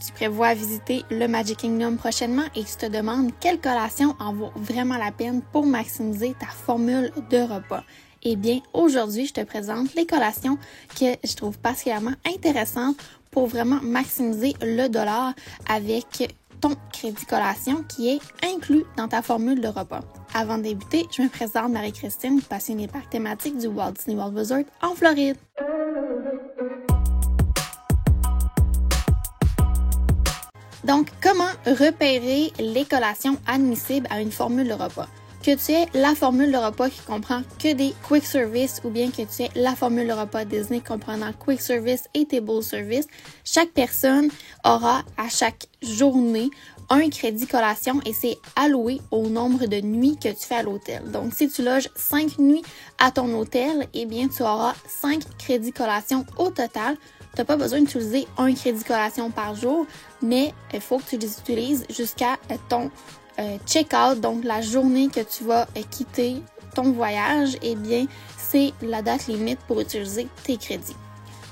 Tu prévois visiter le Magic Kingdom prochainement et tu te demandes quelle collation en vaut vraiment la peine pour maximiser ta formule de repas. Eh bien, aujourd'hui, je te présente les collations que je trouve particulièrement intéressantes pour vraiment maximiser le dollar avec ton crédit collation qui est inclus dans ta formule de repas. Avant de débuter, je me présente Marie-Christine, passionnée parcs thématiques du Walt Disney World Resort en Floride. Donc, comment repérer les collations admissibles à une formule de repas? Que tu aies la formule de repas qui comprend que des quick service ou bien que tu aies la formule de repas Disney comprenant quick service et table service, chaque personne aura à chaque journée un crédit collation et c'est alloué au nombre de nuits que tu fais à l'hôtel. Donc, si tu loges 5 nuits à ton hôtel, eh bien, tu auras 5 crédits collation au total. Tu n'as pas besoin d'utiliser un crédit collation par jour, mais il faut que tu les utilises jusqu'à ton check-out, donc la journée que tu vas quitter ton voyage, eh bien, c'est la date limite pour utiliser tes crédits.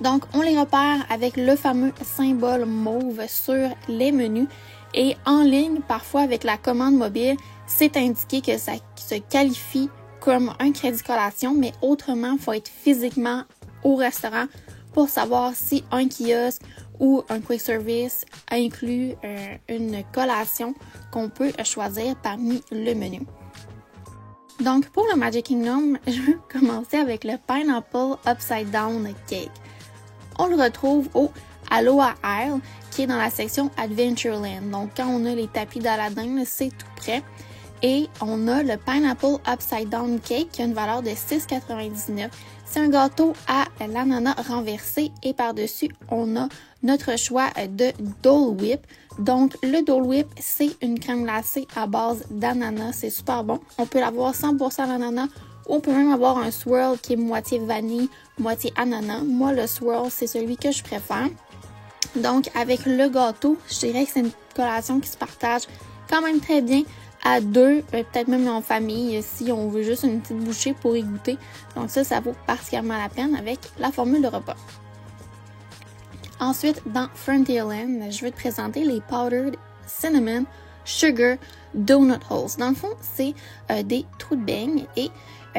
Donc, on les repère avec le fameux symbole mauve sur les menus et en ligne, parfois avec la commande mobile, c'est indiqué que ça se qualifie comme un crédit collation, mais autrement, il faut être physiquement au restaurant pour savoir si un kiosque ou un quick service inclut une collation qu'on peut choisir parmi le menu. Donc, pour le Magic Kingdom, je vais commencer avec le Pineapple Upside Down Cake. On le retrouve au Aloha Isle, qui est dans la section Adventureland. Donc, quand on a les tapis d'Aladin, c'est tout près. Et on a le Pineapple Upside Down Cake qui a une valeur de $6,99. C'est un gâteau à l'ananas renversé et par-dessus, on a notre choix de Dole Whip. Donc, le Dole Whip, c'est une crème glacée à base d'ananas. C'est super bon. On peut l'avoir 100% d'ananas ou on peut même avoir un swirl qui est moitié vanille, moitié ananas. Moi, le swirl, c'est celui que je préfère. Donc, avec le gâteau, je dirais que c'est une collation qui se partage quand même très bien à deux, peut-être même en famille, si on veut juste une petite bouchée pour y goûter. Donc ça vaut particulièrement la peine avec la formule de repas. Ensuite, dans Frontierland, je vais te présenter les Powdered Cinnamon Sugar Donut Holes. Dans le fond, c'est des trous de beignes et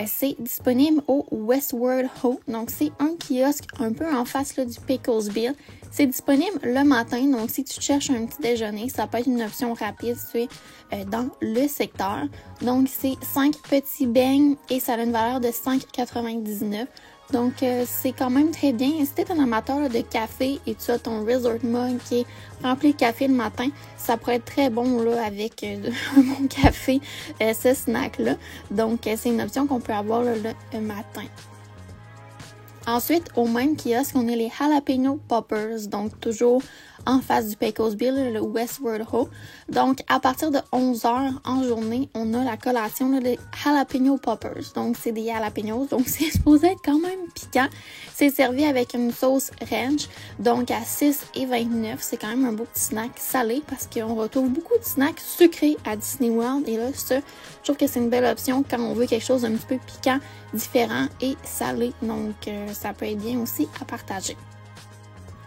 c'est disponible au Westward Ho. Donc, c'est un kiosque un peu en face là, du Picklesville. C'est disponible le matin. Donc, si tu cherches un petit déjeuner, ça peut être une option rapide si tu es dans le secteur. Donc, c'est 5 petits beignes et ça a une valeur de $5,99. Donc, c'est quand même très bien. Si tu es un amateur là, de café et tu as ton Resort Mug qui est rempli de café le matin, ça pourrait être très bon là avec un bon café, ce snack-là. Donc, c'est une option qu'on peut avoir là, le matin. Ensuite, au même kiosque, on a les Jalapeno Poppers, donc toujours en face du Pecosville, le Westward Ho. Donc, à partir de 11h en journée, on a la collation là, des Jalapeno Poppers. Donc, c'est des jalapenos, donc c'est supposé être quand même piquant. C'est servi avec une sauce ranch, donc à $6,29. C'est quand même un beau petit snack salé parce qu'on retrouve beaucoup de snacks sucrés à Disney World. Et là, ça, je trouve que c'est une belle option quand on veut quelque chose d'un petit peu piquant, différent et salé. Donc, ça peut être bien aussi à partager.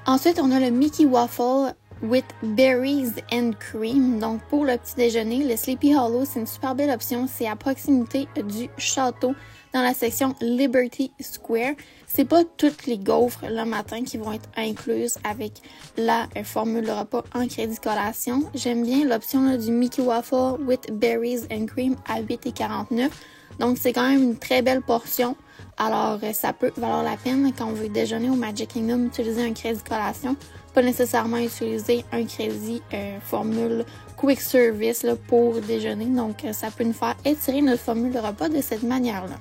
Ensuite, on a le Mickey Waffle with Berries and Cream. Donc, pour le petit déjeuner, le Sleepy Hollow, c'est une super belle option. C'est à proximité du château dans la section Liberty Square. C'est pas toutes les gaufres le matin qui vont être incluses avec la formule de repas en crédit collation. J'aime bien l'option là, du Mickey Waffle with Berries and Cream à $8,49. Donc, c'est quand même une très belle portion. Alors, ça peut valoir la peine quand on veut déjeuner au Magic Kingdom, utiliser un crédit collation. Pas nécessairement utiliser un crédit formule quick service là, pour déjeuner. Donc, ça peut nous faire étirer notre formule de repas de cette manière-là.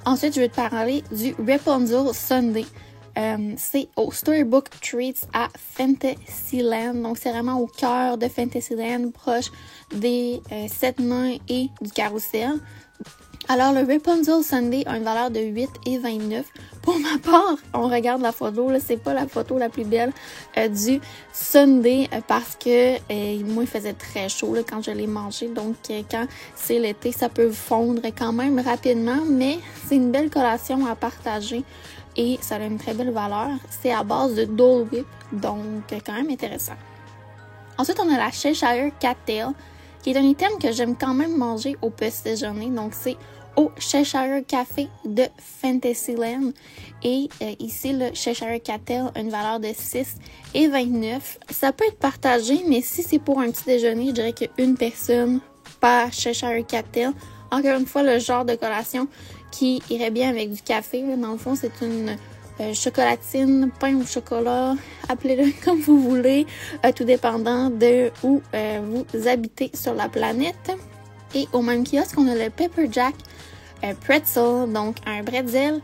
Ensuite, je vais te parler du Rapunzel Sundae. C'est au Storybook Treats à Fantasyland. Donc, c'est vraiment au cœur de Fantasyland, proche des 7 nains et du carrousel. Alors, le Rapunzel Sundae a une valeur de $8,29. Pour ma part, on regarde la photo, là, c'est pas la photo la plus belle du Sundae parce que moi, il faisait très chaud là, quand je l'ai mangé. Donc, quand c'est l'été, ça peut fondre quand même rapidement, mais c'est une belle collation à partager et ça a une très belle valeur. C'est à base de Dole Whip, donc quand même intéressant. Ensuite, on a la Cheshire Cattail, qui est un item que j'aime quand même manger au petit déjeuner. Donc, c'est au Cheshire Café de Fantasyland. Et ici, le Cheshire Cattail a une valeur de 6,29 $. Ça peut être partagé, mais si c'est pour un petit déjeuner, je dirais qu'une personne par Cheshire Cattail. Encore une fois, le genre de collation qui irait bien avec du café. Dans le fond, c'est une chocolatine, pain au chocolat, appelez-le comme vous voulez, tout dépendant de où vous habitez sur la planète. Et au même kiosque, on a le Pepper Jack Pretzel, donc un pretzel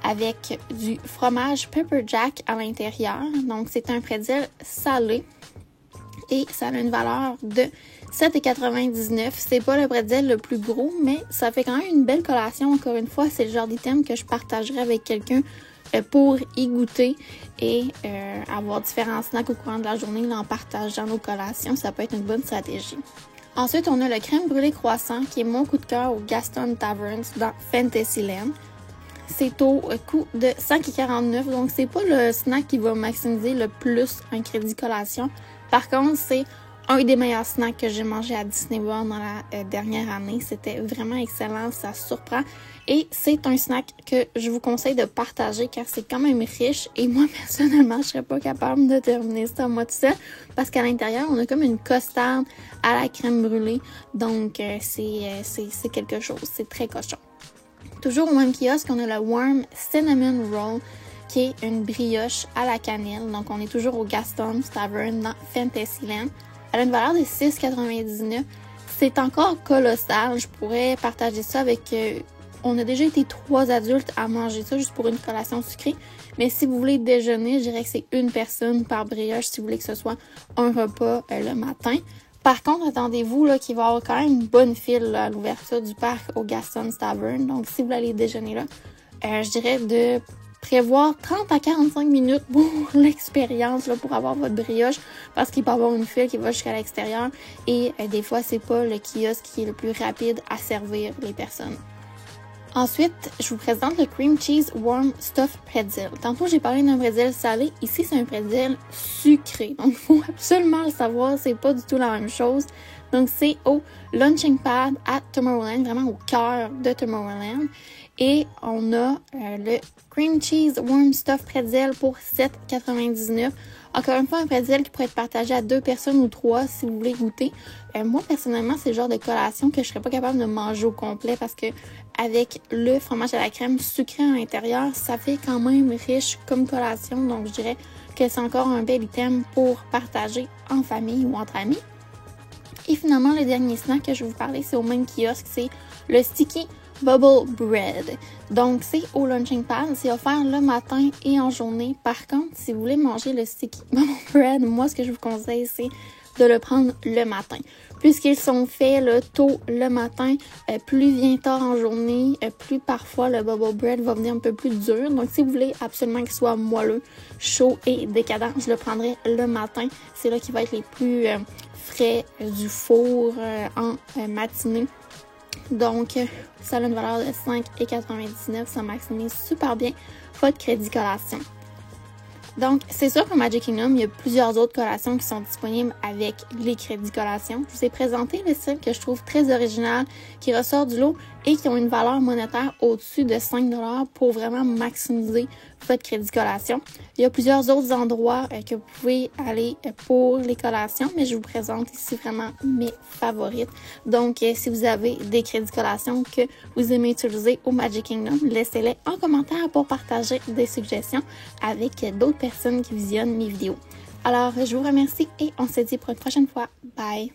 avec du fromage Pepper Jack à l'intérieur. Donc, c'est un pretzel salé et ça a une valeur de 7,99 $. C'est pas le pretzel le plus gros, mais ça fait quand même une belle collation. Encore une fois, c'est le genre d'item que je partagerais avec quelqu'un pour y goûter et avoir différents snacks au courant de la journée en partageant nos collations. Ça peut être une bonne stratégie. Ensuite, on a le crème brûlée croissant qui est mon coup de cœur au Gaston Taverns dans Fantasyland. C'est au coût de 5,49 $, donc c'est pas le snack qui va maximiser le plus un crédit collation. Par contre, c'est un des meilleurs snacks que j'ai mangé à Disney World dans la dernière année. C'était vraiment excellent, ça surprend. Et c'est un snack que je vous conseille de partager car c'est quand même riche. Et moi, personnellement, je serais pas capable de terminer ça moi tout seul parce qu'à l'intérieur, on a comme une costarde à la crème brûlée. Donc, c'est quelque chose. C'est très cochon. Toujours au même kiosque, on a le Warm Cinnamon Roll qui est une brioche à la cannelle. Donc, on est toujours au Gaston Tavern dans Fantasyland. Elle a une valeur de 6,99 $. C'est encore colossal. Je pourrais partager ça avec... on a déjà été 3 adultes à manger ça juste pour une collation sucrée. Mais si vous voulez déjeuner, je dirais que c'est une personne par brioche si vous voulez que ce soit un repas le matin. Par contre, attendez-vous là, qu'il va y avoir quand même une bonne file là, à l'ouverture du parc au Gaston Tavern. Donc, si vous voulez aller déjeuner là, je dirais de prévoir 30 à 45 minutes pour l'expérience, là, pour avoir votre brioche, parce qu'il peut y avoir une file qui va jusqu'à l'extérieur et des fois, c'est pas le kiosque qui est le plus rapide à servir les personnes. Ensuite, je vous présente le Cream Cheese Warm Stuffed Pretzel. Tantôt, j'ai parlé d'un pretzel salé. Ici, c'est un pretzel sucré. Donc, il faut absolument le savoir. C'est pas du tout la même chose. Donc, c'est au Launching Pad à Tomorrowland, vraiment au cœur de Tomorrowland. Et on a le Cream Cheese Warm Stuffed Pretzel pour 7,99 $. Encore une fois, un pretzel qui pourrait être partagé à 2 personnes ou 3 si vous voulez goûter. Moi, personnellement, c'est le genre de collation que je serais pas capable de manger au complet parce que avec le fromage à la crème sucré à l'intérieur, ça fait quand même riche comme collation. Donc, je dirais que c'est encore un bel item pour partager en famille ou entre amis. Et finalement, le dernier snack que je vais vous parler, c'est au même kiosque, c'est le Sticky Bubble Bread. Donc, c'est au Launching Pad. C'est offert le matin et en journée. Par contre, si vous voulez manger le Sticky Bubble Bread, moi, ce que je vous conseille, c'est de le prendre le matin. Puisqu'ils sont faits là, tôt le matin, plus vient tard en journée, plus parfois le Bubble Bread va venir un peu plus dur. Donc, si vous voulez absolument qu'il soit moelleux, chaud et décadent, je le prendrai le matin. C'est là qu'il va être les plus frais du four en matinée. Donc, ça a une valeur de 5,99 $. Ça maximise super bien votre crédit collation. Donc, c'est sûr qu'au Magic Kingdom, il y a plusieurs autres collations qui sont disponibles avec les crédits collations. Je vous ai présenté le style que je trouve très original, qui ressort du lot et qui ont une valeur monétaire au-dessus de 5 $ pour vraiment maximiser votre crédit collation. Il y a plusieurs autres endroits que vous pouvez aller pour les collations, mais je vous présente ici vraiment mes favorites. Donc, si vous avez des crédits collations que vous aimez utiliser au Magic Kingdom, laissez-les en commentaire pour partager des suggestions avec d'autres personnes qui visionnent mes vidéos. Alors, je vous remercie et on se dit pour une prochaine fois. Bye!